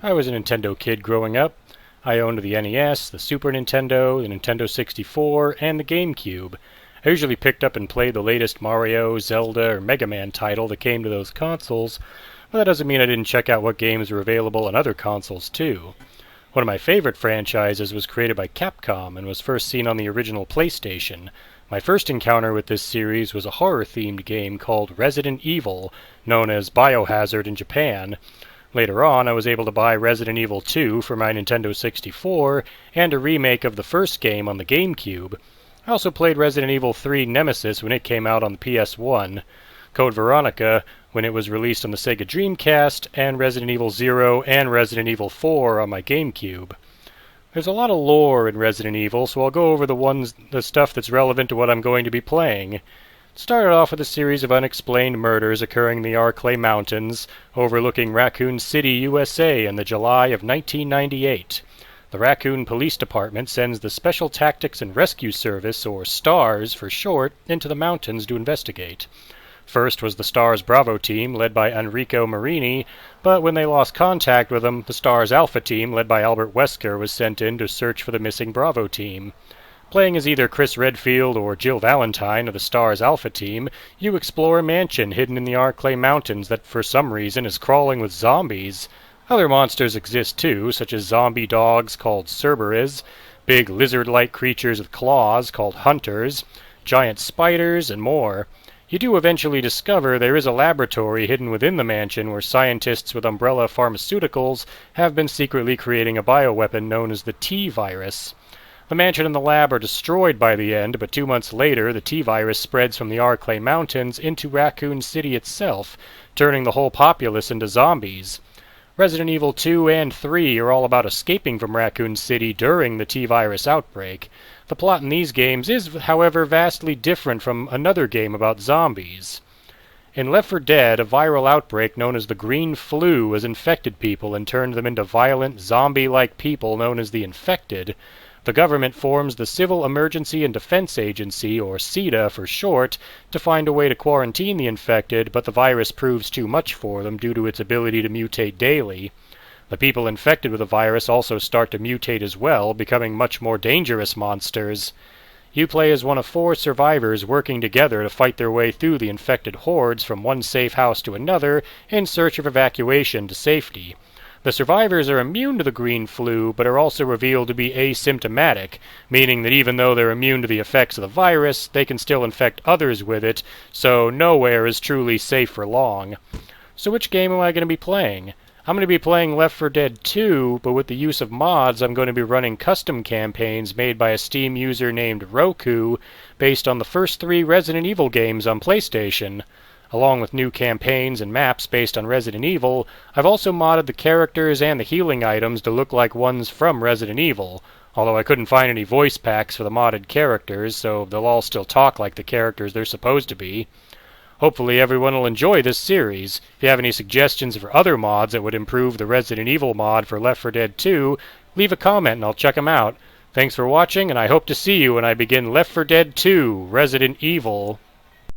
I was a Nintendo kid growing up. I owned the NES, the Super Nintendo, the Nintendo 64, and the GameCube. I usually picked up and played the latest Mario, Zelda, or Mega Man title that came to those consoles, but that doesn't mean I didn't check out what games were available on other consoles too. One of my favorite franchises was created by Capcom and was first seen on the original PlayStation. My first encounter with this series was a horror-themed game called Resident Evil, known as Biohazard in Japan. Later on, I was able to buy Resident Evil 2 for my Nintendo 64 and a remake of the first game on the GameCube. I also played Resident Evil 3 Nemesis when it came out on the PS1, Code Veronica when it was released on the Sega Dreamcast, and Resident Evil 0 and Resident Evil 4 on my GameCube. There's a lot of lore in Resident Evil, so I'll go over the stuff that's relevant to what I'm going to be playing. It started off with a series of unexplained murders occurring in the Arklay Mountains, overlooking Raccoon City, USA in the July of 1998. The Raccoon Police Department sends the Special Tactics and Rescue Service, or STARS for short, into the mountains to investigate. First was the STARS Bravo team, led by Enrico Marini, but when they lost contact with them, the STARS Alpha team, led by Albert Wesker, was sent in to search for the missing Bravo team. Playing as either Chris Redfield or Jill Valentine of the STARS Alpha team, you explore a mansion hidden in the Arklay Mountains that for some reason is crawling with zombies. Other monsters exist too, such as zombie dogs called Cerberus, big lizard-like creatures with claws called Hunters, giant spiders, and more. You do eventually discover there is a laboratory hidden within the mansion where scientists with Umbrella Pharmaceuticals have been secretly creating a bioweapon known as the T-virus. The mansion and the lab are destroyed by the end, but 2 months later the T-virus spreads from the Arklay Mountains into Raccoon City itself, turning the whole populace into zombies. Resident Evil 2 and 3 are all about escaping from Raccoon City during the T-virus outbreak. The plot in these games is, however, vastly different from another game about zombies. In Left 4 Dead, a viral outbreak known as the Green Flu has infected people and turned them into violent, zombie-like people known as the Infected. The government forms the Civil Emergency and Defense Agency, or CEDA for short, to find a way to quarantine the infected, but the virus proves too much for them due to its ability to mutate daily. The people infected with the virus also start to mutate as well, becoming much more dangerous monsters. You play as one of 4 survivors working together to fight their way through the infected hordes from one safe house to another in search of evacuation to safety. The survivors are immune to the green flu, but are also revealed to be asymptomatic, meaning that even though they're immune to the effects of the virus, they can still infect others with it, so nowhere is truly safe for long. So which game am I going to be playing? I'm going to be playing Left 4 Dead 2, but with the use of mods, I'm going to be running custom campaigns made by a Steam user named Roku, based on the first 3 Resident Evil games on PlayStation. Along with new campaigns and maps based on Resident Evil, I've also modded the characters and the healing items to look like ones from Resident Evil, although I couldn't find any voice packs for the modded characters, so they'll all still talk like the characters they're supposed to be. Hopefully everyone will enjoy this series. If you have any suggestions for other mods that would improve the Resident Evil mod for Left 4 Dead 2, leave a comment and I'll check them out. Thanks for watching, and I hope to see you when I begin Left 4 Dead 2 Resident Evil.